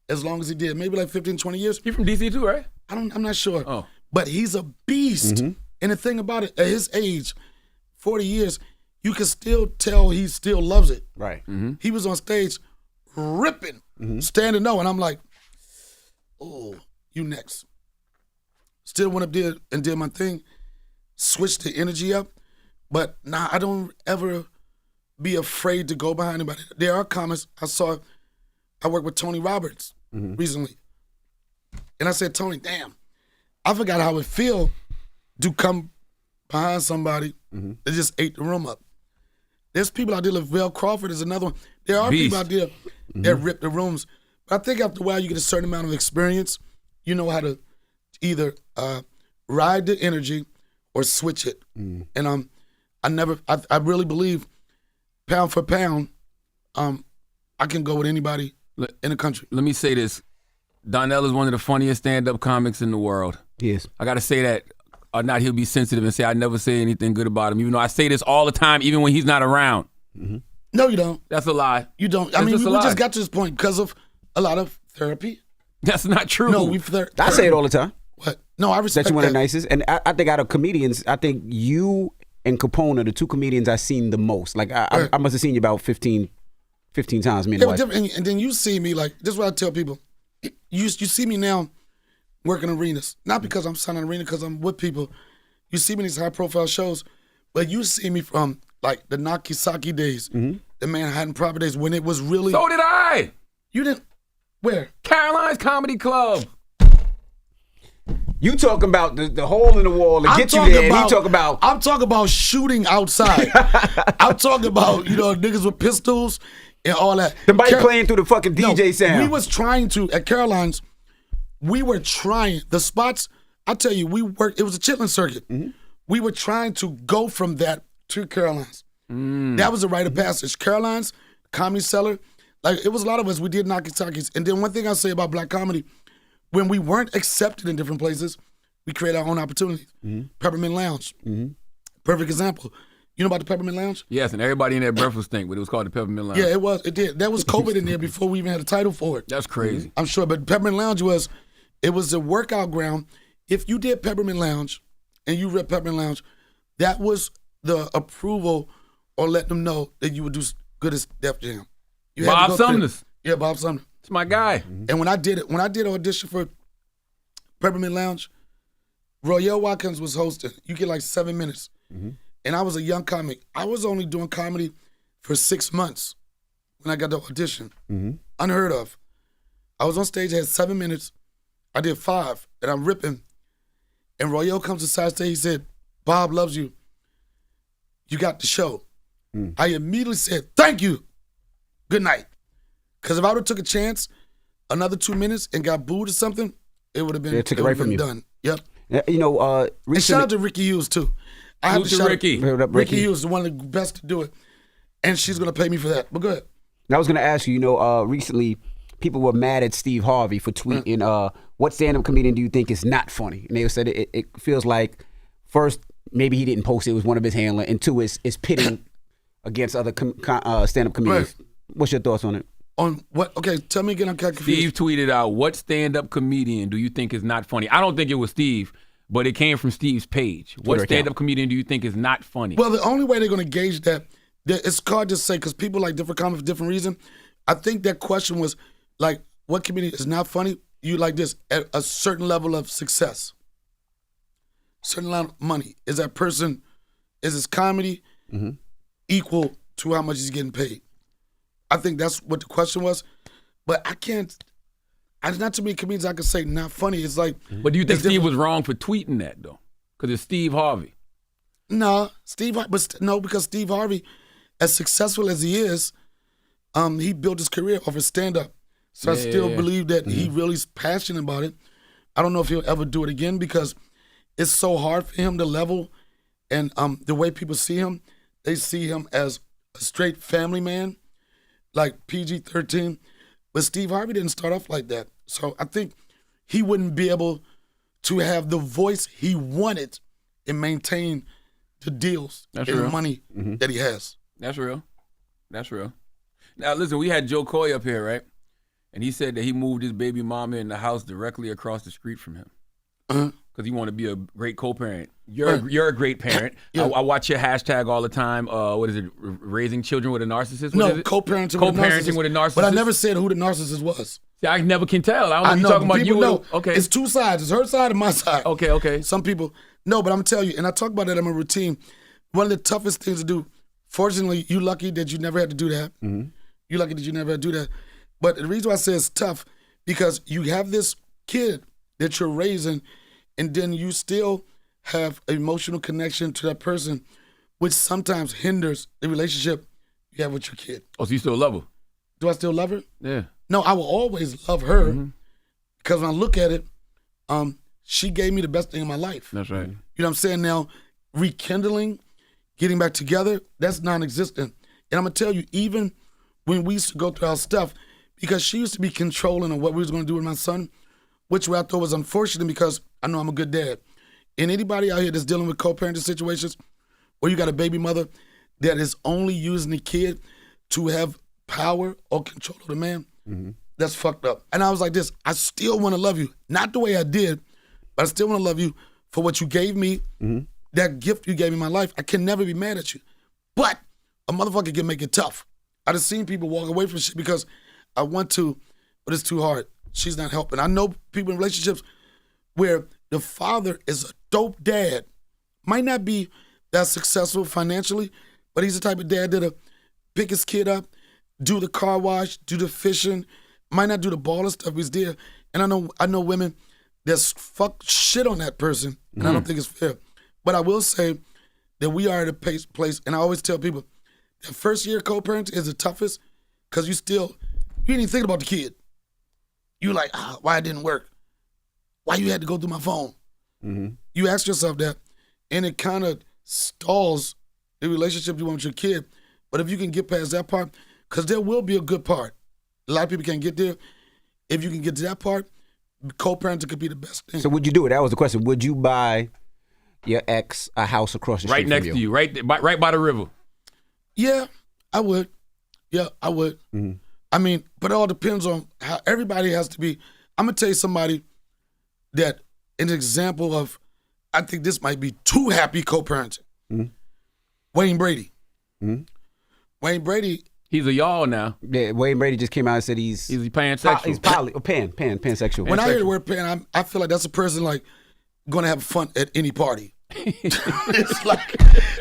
as long as he did. Maybe like 15, 20 years. He from DC too, right? I'm not sure. Oh. But he's a beast. And the thing about it, at his age, 40 years, you can still tell he still loves it. Right. He was on stage ripping, standing up, and I'm like, oh, you next. Still went up there and did my thing, switched the energy up, but nah, I don't ever be afraid to go behind anybody. There are comments I worked with Tony Roberts recently, and I said, Tony, damn, I forgot how it feel to come behind somebody that just ate the room up. There's people out there, like Val Crawford is another one. There are people out there that rip the rooms. But I think after a while you get a certain amount of experience, you know how to either ride the energy or switch it. And I really believe pound for pound, I can go with anybody in the country. Let me say this. Donnell is one of the funniest stand-up comics in the world. Yes. I got to say that, or not he'll be sensitive and say I never say anything good about him, even though I say this all the time, even when he's not around. No, you don't. That's a lie. You don't. I That's mean, just a we lie. just got to this point because of a lot of therapy. That's not true. No, I say it all the time. What? No, I respect That you're one of that. the nicest. And I think out of comedians, I think you and Capone are the two comedians I've seen the most. Like, I must have seen you about 15 times, me and Yeah, wife. but and then you see me, like, this is what I tell people. You see me now working arenas. Not because I'm signing an arena, because I'm with people. You see me in these high-profile shows, but you see me from, like, the Nakisaki days, the Manhattan Proper days, when it was really... So did I. You didn't... Where? Caroline's Comedy Club. You talking about the hole in the wall to get you there, and he talk about... I'm talking about shooting outside. I'm talking about, niggas with pistols and all that. The bike playing through the fucking DJ sound. We was trying to, at Caroline's, we were trying. The spots I'll tell you, it was a chitlin circuit. We were trying to go from that to Caroline's. That was a rite of passage. Caroline's, Comedy Cellar, like it was a lot of us, we did Knocky Talkies. And then one thing I'll say about black comedy, when we weren't accepted in different places, we created our own opportunities. Peppermint Lounge, perfect example. You know about the Peppermint Lounge? Yes, and everybody in that breakfast stink, but it was called the Peppermint Lounge. Yeah, it was. It did. There was COVID in there before we even had a title for it. That's crazy. I'm sure, but Peppermint Lounge was a workout ground. If you did Peppermint Lounge and you read Peppermint Lounge, that was the approval or let them know that you would do good as Def Jam. You Bob Sumner's. Yeah, Bob Sumner. It's my guy. And when I did audition for Peppermint Lounge, Royale Watkins was hosting. You get like 7 minutes. And I was a young comic. I was only doing comedy for 6 months when I got the audition. Unheard of. I was on stage, I had 7 minutes. I did 5, and I'm ripping. And Royale comes to side stage, he said, Bob loves you. You got the show. I immediately said, thank you. Good night. Because if I would have took a chance, another 2 minutes and got booed or something, it would have been, done. Yep. You know, recently, and shout out to Ricky Hughes, too. I have to shout Ricky. Ricky Hughes is one of the best to do it. And she's going to pay me for that. But go ahead. I was going to ask you, you know, recently people were mad at Steve Harvey for tweeting, what stand-up comedian do you think is not funny? And they said it feels like, first, maybe he didn't post it, it was one of his handlers, and two, it's pitting against other stand-up comedians. Right. What's your thoughts on it? On what? Okay, tell me again. I'm kind of Steve confused. tweeted out, what stand-up comedian do you think is not funny? I don't think it was Steve, but it came from Steve's page. What stand-up comedian do you think is not funny? Well, the only way they're going to gauge that, it's hard to say because people like different comments for different reasons. I think that question was like, what comedian is not funny? You like this, at a certain level of success, certain amount of money. Is that person, is his comedy equal to how much he's getting paid? I think that's what the question was. But I can't, there's not too many comedians I can say not funny. It's like. But do you think Steve was wrong for tweeting that, though? Because it's Steve Harvey. No, because Steve Harvey, as successful as he is, he built his career off his stand-up. So I still believe that he really is passionate about it. I don't know if he'll ever do it again because it's so hard for him to level. And the way people see him, they see him as a straight family man, like PG-13. But Steve Harvey didn't start off like that. So I think he wouldn't be able to have the voice he wanted and maintain the deals and the money that he has. That's real. That's real. Now, listen, we had Joe Coy up here, right? And he said that he moved his baby mama in the house directly across the street from him because he wanted to be a great co-parent. You're a great parent. Yeah. I watch your hashtag all the time. What is it? Raising children with a narcissist? No, co-parenting with a narcissist. But I never said who the narcissist was. See, I never can tell. I don't know. You're talking about you. Know. Okay. It's two sides. It's her side and my side. Okay. Some people, no, but I'm telling you, and I talk about that in my routine. One of the toughest things to do, fortunately, you lucky that you never had to do that. You lucky that you never had to do that. But the reason why I say it's tough, because you have this kid that you're raising, and then you still have an emotional connection to that person, which sometimes hinders the relationship you have with your kid. Oh, so you still love her? Do I still love her? Yeah. No, I will always love her because when I look at it, she gave me the best thing in my life. That's right. You know what I'm saying? Now, rekindling, getting back together, that's non-existent. And I'm going to tell you, even when we used to go through our stuff, because she used to be controlling of what we was going to do with my son, which I thought was unfortunate because I know I'm a good dad. And anybody out here that's dealing with co-parenting situations where you got a baby mother that is only using the kid to have power or control of the man, that's fucked up. And I was like this, I still want to love you. Not the way I did, but I still want to love you for what you gave me, that gift you gave me in my life. I can never be mad at you. But a motherfucker can make it tough. I just seen people walk away from shit because I want to, but it's too hard. She's not helping. I know people in relationships where the father is a dope dad. Might not be that successful financially, but he's the type of dad that'll pick his kid up, do the car wash, do the fishing, might not do the baller stuff, but he's there. And I know women that's fuck shit on that person, and I don't think it's fair. But I will say that we are at a place, and I always tell people, that first year co-parenting is the toughest because you ain't even thinking about the kid. You like, why it didn't work? Why you had to go through my phone? You ask yourself that, and it kind of stalls the relationship you want with your kid. But if you can get past that part, because there will be a good part. A lot of people can't get there. If you can get to that part, co-parenting could be the best thing. So would you do it? That was the question. Would you buy your ex a house across the street right next from to you, right by the river? Yeah, I would. Yeah, I would. I mean, but it all depends on how everybody has to be. I'm going to tell you somebody that an example of, I think this might be too happy co-parenting. Wayne Brady. Wayne Brady. He's a y'all now. Yeah, Wayne Brady just came out and said he's pansexual. He's pansexual. When I hear the word pan, I feel like that's a person like going to have fun at any party. It's like,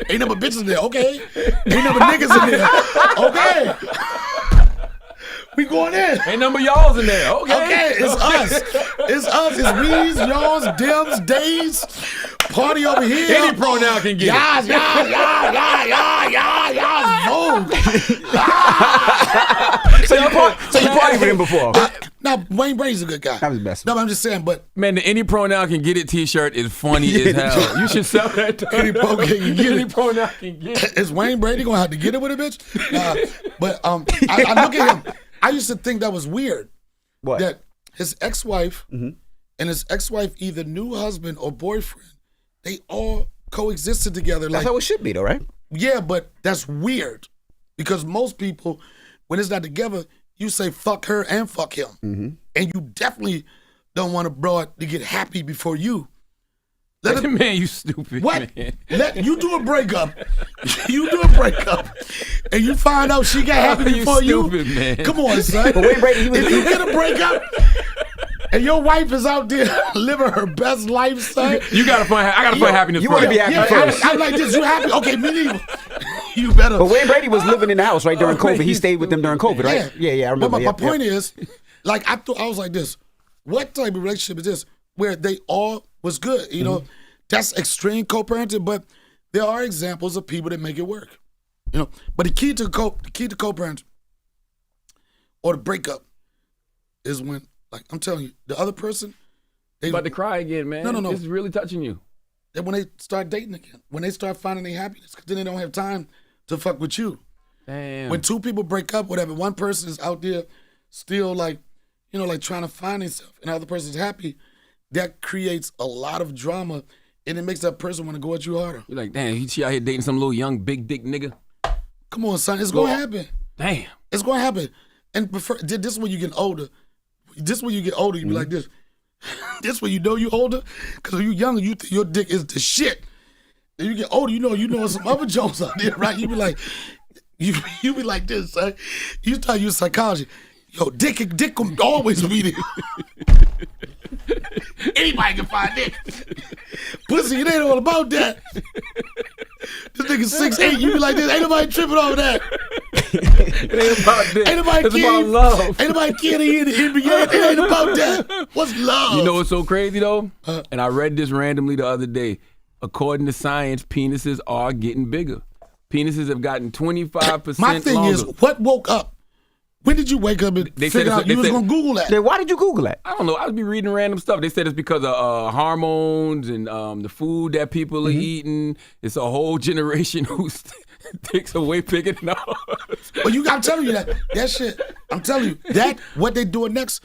ain't number bitches in there, okay? Ain't number niggas in there, okay? We going in. Ain't number y'alls in there, okay? Okay, it's us. It's us. It's we's, y'all's, dems, days. Party over here. Any pronoun can get y'all, vogue. So you partied with him before? Now, Wayne Brady's a good guy. That was the best. No, but I'm just saying, but. Man, the any pronoun can get it t-shirt is funny as hell. You should sell that. Any pronoun can get it. Any pronoun can get it. Is Wayne Brady going to have to get it with a bitch? But I look at him. I used to think that was weird. What? That his ex-wife and his ex-wife, either new husband or boyfriend, they all coexisted together. That's like, how it should be, though, right? Yeah, but that's weird. Because most people, when it's not together, you say fuck her and fuck him. And you definitely don't want a broad to get happy before you. Man, you stupid. What? Man. Let you do a breakup. You do a breakup, and you find out she got happy before you. Stupid, man. Come on, son. But Wayne Brady, if you get a breakup, and your wife is out there living her best life, son, you gotta find. I gotta find happiness. You want to be happy first. I'm like this. You happy? Okay, me neither. You better. But Wayne Brady was living in the house right during COVID. He stayed with them during COVID, right? Yeah. I remember. But my point is, like I was like this. What type of relationship is this where they all was good? You know, that's extreme co-parenting. But there are examples of people that make it work. You know, but the key to co-parenting or the breakup is when, like I'm telling you, the other person. They about to cry again, man. No. This is really touching you. That when they start dating again, when they start finding their happiness, because then they don't have time to fuck with you. Damn. When two people break up, whatever, one person is out there still like, you know, like trying to find himself, and the other person's happy, that creates a lot of drama, and it makes that person want to go at you harder. You're like, damn, she out here dating some little young big dick nigga. Come on, son, it's gonna happen. Damn. It's gonna happen. And this is when you get older. This is when you get older, you be like this. This when you know you older, because when you younger, you think your dick is the shit. Then you get older, you know some other jokes out there, right? You be like, you be like this, son. You start using psychology. Yo, dick can always be there. Anybody can find dick. Pussy, it ain't all about that. This nigga 6'8", you be like this. Ain't nobody tripping over that. It ain't about dick. Ain't nobody it's about love. Ain't nobody kidding in the NBA. It ain't about that. What's love? You know what's so crazy though? And I read this randomly the other day. According to science, penises are getting bigger. Penises have gotten 25% My thing longer. is, what woke up? When did you wake up and figure out you was going to Google that? Then why did you Google that? I don't know. I would be reading random stuff. They said it's because of hormones and the food that people are eating. It's a whole generation whose dicks are way bigger than ours. Well, I'm telling you that shit. I'm telling you that what they doing next.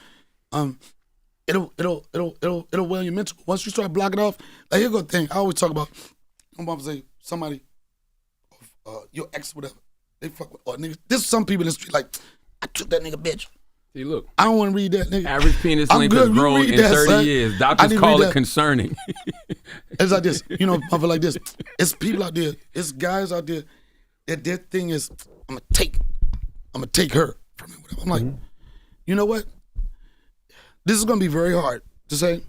It'll weigh on your mental. Once you start blocking off, like here's the thing. I always talk about. I'm about to say somebody, your ex, whatever. They fuck with niggas. There's some people in the street like. I took that nigga bitch. See, look. I don't want to read that, nigga. Average penis length has grown in 30 years. Doctors call it concerning. It's like this. You know, I feel like this. It's people out there. It's guys out there that their thing is, I'm going to take her from him. I'm like, you know what? This is going to be very hard to say.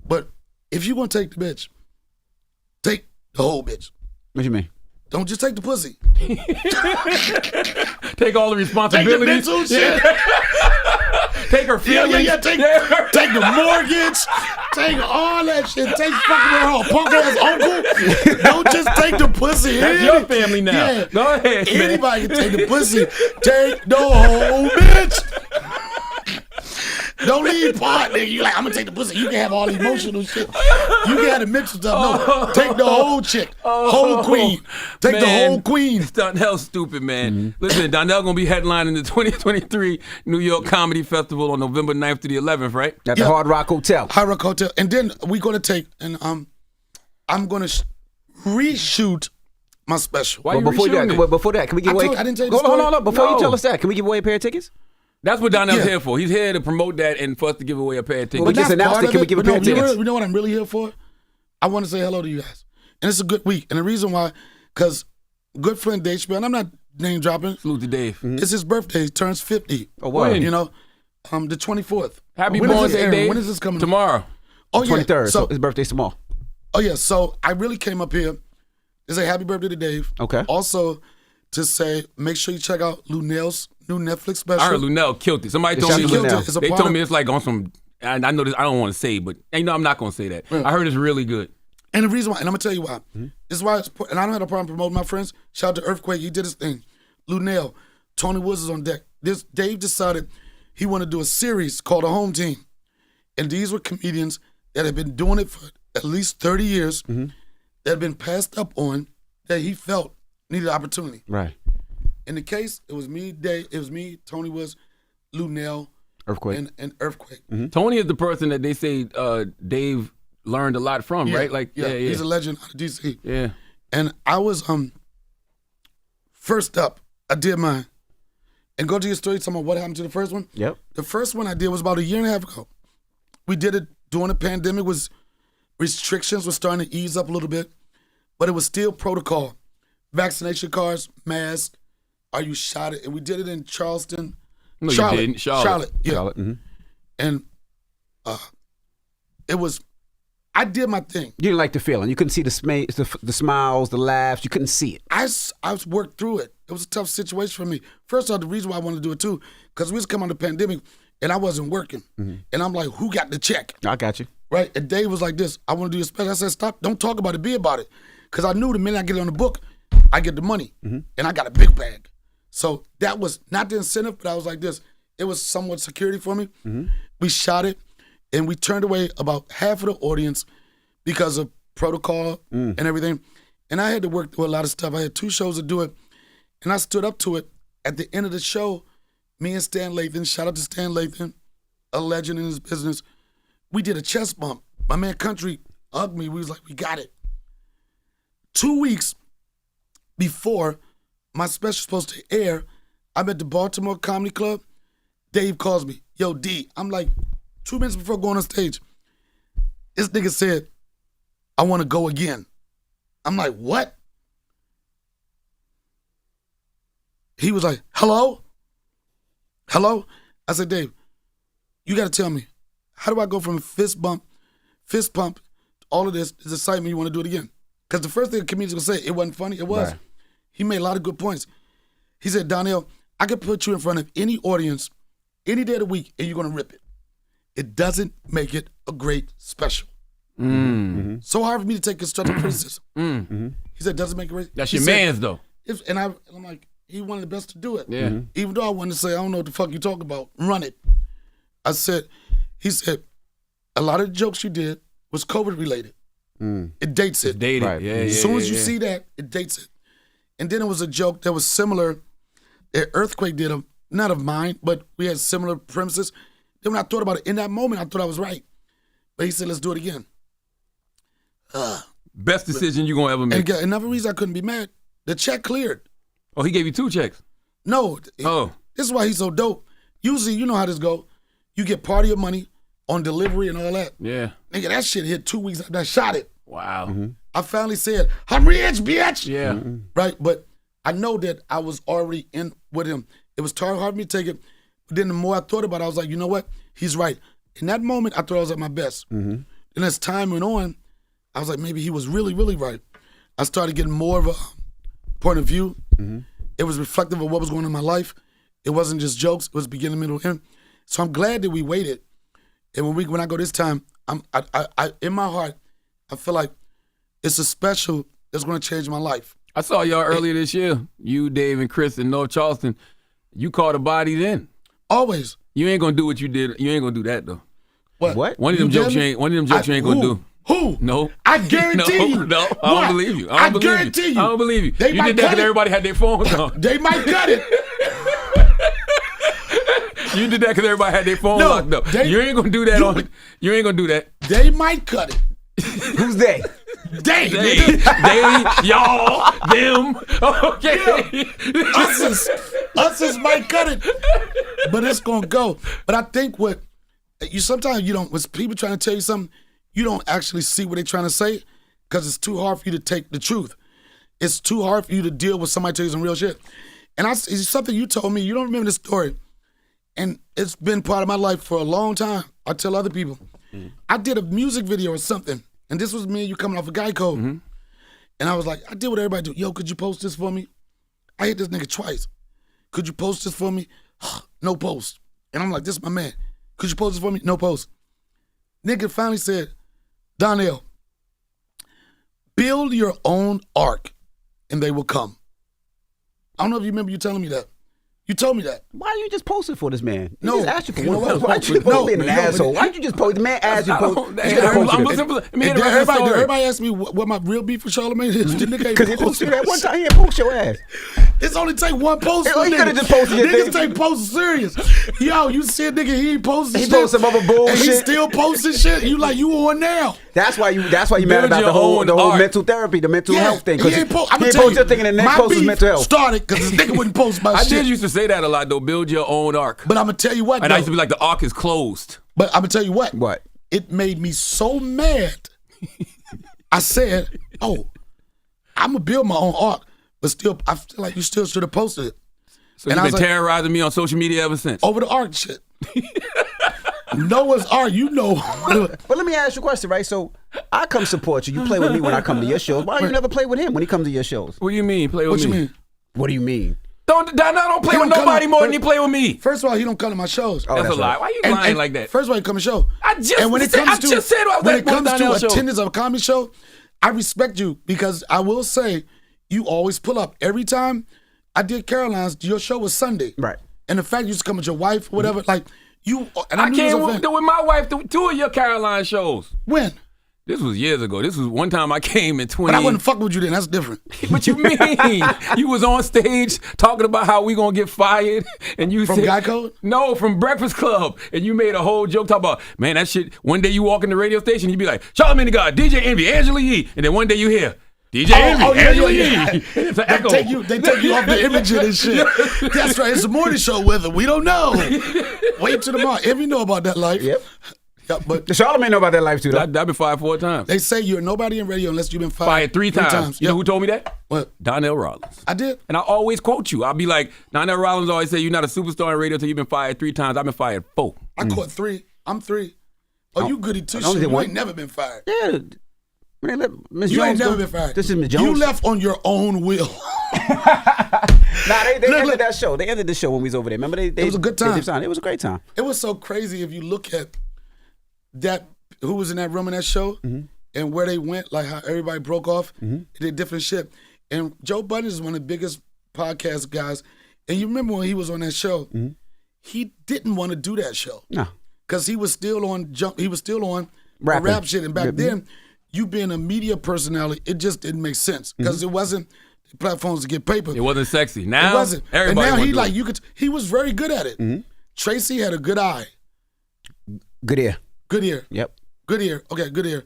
But if you're going to take the bitch, take the whole bitch. What you mean? Don't just take the pussy. Take all the responsibilities. Take the mental shit. Take her feelings. Take the mortgage. Take all that shit. Take fucking her punk ass uncle. Don't just take the pussy. That's your family now. Yeah. Go ahead, man. Anybody can take the pussy. Take the whole bitch. Don't leave part, nigga. You like, I'm gonna take the pussy. You can have all the emotional shit. You can have the mental stuff. No, take the whole chick, whole queen. Take the whole queen. Donnell's stupid, man. Listen, Donnell gonna be headlining the 2023 New York Comedy Festival on November 9th to the 11th, right? At the Hard Rock Hotel. Hard Rock Hotel, and then we're gonna take and I'm gonna reshoot my special. Why you before reshooting that, it? before that, can we give away? I didn't tell you the Hold on, story. Before No. you tell us that, can we give away a pair of tickets? That's what Donnell's Yeah. here for. He's here to promote that and for us to give away a pair of tickets. Well, we just That's announced part it. of Can we give a but pair of tickets? You know what I'm really here for? I want to say hello to you guys. And it's a good week. And the reason why, because good friend Dave Chappelle, and I'm not name dropping, Salute to Dave. it's his birthday. He turns 50. Oh, wow. You know, the 24th. Happy When is this birthday, airing? Dave. When is this coming? Tomorrow. Oh, yeah. 23rd. So So, his birthday's tomorrow. so I really came up here to say happy birthday to Dave. Okay. Also, to say, make sure you check out Lunell's new Netflix special. I heard Lunell killed it. Somebody told Shout me out to Lunell. It's a they part told of- me it's like on some. And I know this. I don't want to say, but you know I'm not gonna say that. I heard it's really good. And the reason why, and I'm gonna tell you why. This is why, and I don't have a problem promoting my friends. Shout out to Earthquake, he did his thing. Lunell, Tony Woods is on deck. Dave decided he wanted to do a series called A Home Team. And these were comedians that have been doing it for at least 30 years, that have been passed up on, that he felt needed opportunity. Right. In the case, it was me, Dave, it was me, Tony Woods, Lunell, Earthquake. and Earthquake. Tony is the person that they say Dave learned a lot from, Yeah, right? Like, yeah. He's a legend out of DC. Yeah. And I was first up. I did mine. And go to your story, talking about what happened to the first one. Yep. The first one I did was about 1.5 years ago. We did it during the pandemic. Was restrictions were starting to ease up a little bit, but it was still protocol. Vaccination cards, mask. Are you shot it? And we did it in Charleston. No, you Charlotte. didn't. Charlotte. Yeah. Charlotte. Mhm. And it was. I did my thing. You didn't like the feeling. You couldn't see the smiles, the laughs. You couldn't see it. I worked through it. It was a tough situation for me. First off, the reason why I wanted to do it too, because we was coming on the pandemic and I wasn't working. And I'm like, who got the check? I got you. Right? And Dave was like this, I want to do a special. I said, stop, don't talk about it, be about it. Because I knew the minute I get it on the book, I get the money. And I got a big bag. So that was not the incentive, but I was like this. It was somewhat security for me. We shot it and we turned away about half of the audience because of protocol and everything. And I had to work through a lot of stuff. I had 2 shows to do it. And I stood up to it. At the end of the show, me and Stan Lathan, shout out to Stan Lathan, a legend in his business, we did a chest bump. My man Country hugged me. We was like, we got it. 2 weeks before my special supposed to air, I'm at the Baltimore Comedy Club. Dave calls me, yo, D. I'm like, 2 minutes before going on stage, this nigga said, I want to go again. I'm like, what? He was like, hello? Hello? I said, Dave, you got to tell me, how do I go from fist pump, all of this excitement, you want to do it again? Because the first thing a comedian's going to say, it wasn't funny. It was. Right. He made a lot of good points. He said, Donnell, I could put you in front of any audience any day of the week and you're going to rip it. It doesn't make it a great special. So hard for me to take constructive criticism. He said, doesn't make it great. That's He your said, man's though. and I'm like, he one of the best to do it. Yeah. Even though I wanted to say, I don't know what the fuck you talking about. Run it. He said, a lot of the jokes you did was COVID related. It dates it. Dated. Right. Yeah, As soon as you see that, it dates it. And then it was a joke that was similar. Earthquake did them, not of mine, but we had similar premises. Then when I thought about it, in that moment, I thought I was right. But he said, let's do it again. Best decision you gonna ever And make. again, another reason I couldn't be mad, the check cleared. Oh, he gave you 2 checks. No. Oh. This is why he's so dope. Usually, you know how this go. You get part of your money on delivery and all that. Yeah. Nigga, that shit hit 2 weeks after I shot it. Wow. I finally said, I'm rich, bitch. Yeah. Right? But I know that I was already in with him. It was hard for me to take it. But then the more I thought about it, I was like, you know what? He's right. In that moment, I thought I was at my best. And as time went on, I was like, maybe he was really, really right. I started getting more of a point of view. It was reflective of what was going on in my life. It wasn't just jokes. It was beginning, middle, end. So I'm glad that we waited. And when I go this time, I in my heart, I feel like it's a special that's going to change my life. I saw y'all earlier this year. You, Dave, and Chris in North Charleston. You caught a body then. Always. You ain't gonna do what you did. You ain't gonna do that though. What? One of them jokes you ain't gonna do. Who? No. I guarantee you. No, I don't believe you. I guarantee you. I don't believe you. They You might did that cut because it. everybody had their phones on. They might cut it. You did that because everybody had their phone locked up. You ain't gonna do that You ain't gonna do that. They might cut it. Who's they? They, y'all, them. Okay. Us might cut it, but it's gonna go. But I think sometimes you don't. When people trying to tell you something, you don't actually see what they're trying to say because it's too hard for you to take the truth. It's too hard for you to deal with somebody telling you some real shit. And it's something you told me. You don't remember the story, and it's been part of my life for a long time. I tell other people. I did a music video or something, and this was me and you coming off a Guy Code. Mm-hmm. And I was like, I did what everybody do. Yo, could you post this for me? I hit this nigga twice. Could you post this for me? No post. And I'm like, this is my man. Could you post this for me? No post. Nigga finally said, Donnell, build your own ark and they will come. I don't know if you remember you telling me that. You told me that. Why you just post it for this man? He No. just asked you for You know one. what? Why you just being an asshole? Why you just post? The man asked you to post. Everybody asked me what my real beef with Charlamagne is. Because he posted that one time. He didn't post your ass. It's only take one post. He could have just posted your Niggas thing. take posts serious. Yo, you see a nigga, he ain't posting He shit. posted some other bullshit. And he still posting shit. You like, you on now. That's why you mad Build about your the whole own mental therapy, the mental health thing. He Because ain't he post your thing and the next post is mental health. Started because this nigga wouldn't post my I shit. did used to say that a lot though. Build your own ark. But I'm gonna tell you what. And I used to be like, the ark is closed. But I'm gonna tell you what. What? It made me so mad. I said, "Oh, I'm gonna build my own ark, but still, I feel like you still should have posted it." So And you've I been was like, terrorizing me on social media ever since. over the ark shit. Noah's Ark, you know. But let me ask you a question, right? So I come support you. You play with me when I come to your shows. Why you never play with him when he comes to your shows? What do you mean? Play with What me? you mean? What do you mean? Don't play with nobody more than you play with me. First of all, he don't come to my shows. That's a lie. Why you lying like that? First of all, he come to show. I just and when it said- comes I to just said I when went it comes on to Donnell's show. attendance of a comedy show, I respect you because I will say you always pull up. Every time I did Caroline's, your show was Sunday. Right. And the fact you used to come with your wife, whatever, like you. And I knew you was came a with fan. my wife to 2 of your Caroline shows. When? This was years ago. This was one time I came in 20. But I wouldn't fuck with you then. That's different. What you mean? You was on stage talking about how we gonna get fired, and you From said, Guy Code? No, from Breakfast Club, and you made a whole joke talking about, man, that shit. One day you walk in the radio station, you be like, Charlamagne the God, DJ Envy, Angela Yee, and then one day you hear DJ Envy, Angela Yee. It's an echo. They take you off the imaging and shit. That's right. It's a morning show weather. We don't know. Wait till tomorrow. Envy know about that life. Yep. Yeah, but Charlamagne know about that life too, though. I've been fired 4 times. they say you're nobody in radio unless you've been Fired 3 times. You know who told me that? What? Donnell Rawlings. I did. And I always quote you. I'll be like, Donnell Rawlings always say, you're not a superstar in radio until you've been fired 3 times. I've been fired 4. I caught 3. I'm 3. Oh, you goody two I only shoes. did You one. ain't never been fired. Yeah. Man, Miss You ain't Jones never go- been fired. This is Miss Jones. You left on your own will. Nah, they ended look. that show. They ended the show when we was over there. Remember, it was a good time. It was a great time. It was so crazy if you look at that, who was in that room in that show and where they went, like how everybody broke off, they did different shit. And Joe Budden is one of the biggest podcast guys. And you remember when he was on that show, he didn't want to do that show. No. Because he was still on Rapping. rap shit. And back then, you being a media personality, it just didn't make sense. Because it wasn't platforms to get paper. It wasn't sexy. Now, It wasn't. And everybody now wanna he do like it. he was very good at it. Tracy had a good eye. Good ear. Good ear. Yep. Good ear. Okay, good ear.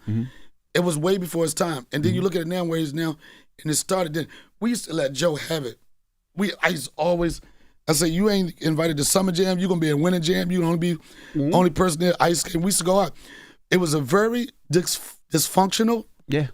It was way before his time. And then you look at it now where he's now, and it started then. We used to let Joe have it. I used to always, I say, you ain't invited to Summer Jam, you're going to be in Winter Jam, you're going to be only person there, ice cream. We used to go out. It was a very dysfunctional, Yeah.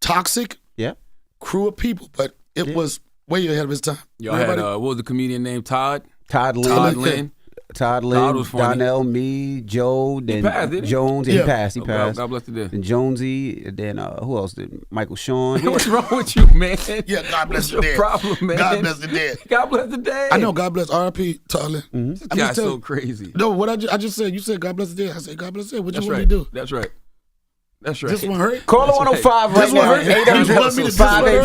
toxic Yeah. crew of people, but it was way ahead of his time. Y'all had, what was the comedian named? Todd Todd Lynn. Todd Lynn. Todd was funny. Donnell, me, Joe, then passed, didn't he? Jones. Yeah. He passed. He Oh, passed. God bless the dead. Then Jonesy. And then who else? Did Michael Sean. What's wrong with you, man? Yeah, God bless What's the your dead. problem, man? God bless the dead. God bless the dead. I know, God bless R.I.P. Todd Lynn. This guy's so crazy. No, what I just said, you said God bless the dead. I said God bless the dead. What That's you want right. me to do? That's right. That's right. This one hurt. Call 105 right now. This one hurt.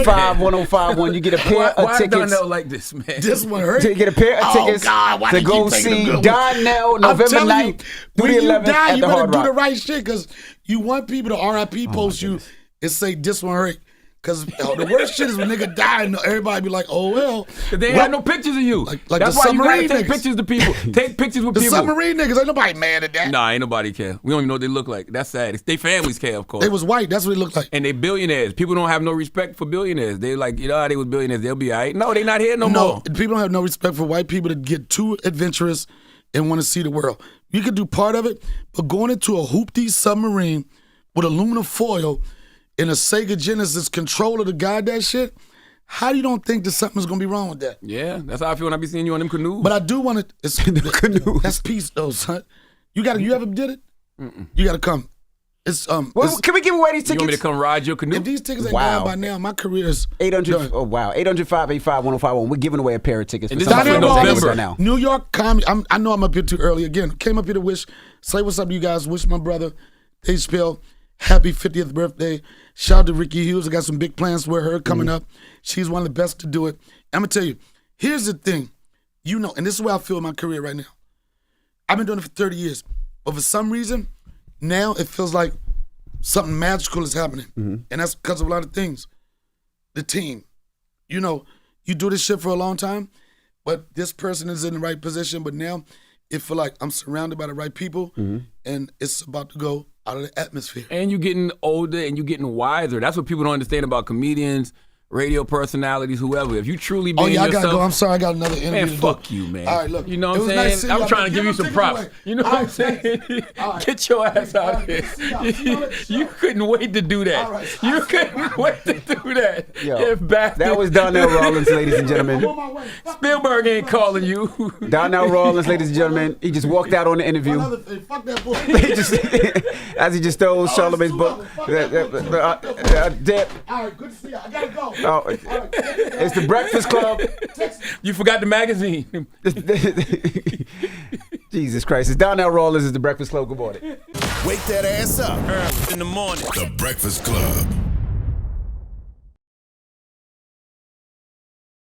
800-585-1051. You get a pair of Why tickets. Donnell like this, man? This one hurt. To get a pair of tickets to go see Donnell November 9th through the 11th at you the better Hard do the Rock. right shit because you want people to RIP post you and say this one hurt. Because the worst shit is when nigga die and everybody be like, oh, well. They ain't got no pictures of you. Like That's the why you gotta submarine take niggas. pictures of people. Take pictures with The people. submarine niggas, ain't nobody mad at that. Nah, ain't nobody care. We don't even know what they look like. That's sad. They families care, of course. They was white. That's what it looked like. And they billionaires. People don't have no respect for billionaires. They like, they was billionaires. They'll be all right. No, they not here no more. People don't have no respect for white people that get too adventurous and want to see the world. You could do part of it, but going into a hoopty submarine with aluminum foil and a Sega Genesis controller to guide that shit, how do you don't think that something's going to be wrong with that? Yeah, that's how I feel when I be seeing you on them canoes. But I do want to. Canoes. That's peace, though, son. You ever did it? You got to come. It's Well, can we give away these you want me to tickets? come ride your canoe? if these tickets ain't Wow. gone by now, my career is 800. Oh wow, 800-585-1051. We're giving away a pair of tickets. And for this is somebody in who knows November. right now. New York comedy. I know I'm up here too early again. Came up here to say what's up to you guys. Wish my brother Dave Chappelle happy 50th birthday. Shout out to Ricky Hughes. I got some big plans with her coming up. She's one of the best to do it. I'm gonna tell you. Here's the thing, and this is where I feel in my career right now. I've been doing it for 30 years, but for some reason, now it feels like something magical is happening, and that's because of a lot of things. The team, you do this shit for a long time, but this person is in the right position. But now, it feel like I'm surrounded by the right people, and it's about to go out of the atmosphere. And you getting older and you getting wiser. That's what people don't understand about comedians, radio personalities, whoever. If you truly be Oh yeah, I yourself, gotta go. I'm sorry, I got another interview. man, to do. fuck you, man. All right, look. You know it what was I'm nice saying? seeing I'm y'all. trying to give you Give some them props. tickets away. You know All what I'm right, saying? All right. Get your ass out All here. right, see y'all. See y'all later. You couldn't wait to do that. All right. You couldn't wait to do that. Yo, You bastard. that was Donnell Rawlings, ladies and I'm gentlemen. on my way. Fuck Spielberg ain't calling you. Donnell Rawlings, ladies and gentlemen. He just walked out on the interview. Another thing. Fuck that bullshit. He just, as he just stole Charlamagne's book. Dip. All right, good to see y'all. I gotta go. Oh, it's the Breakfast Club. You forgot the magazine. Jesus Christ. It's Donnell Rawlings. It's the Breakfast Club. Good morning. Wake that ass up. In the morning. The Breakfast Club.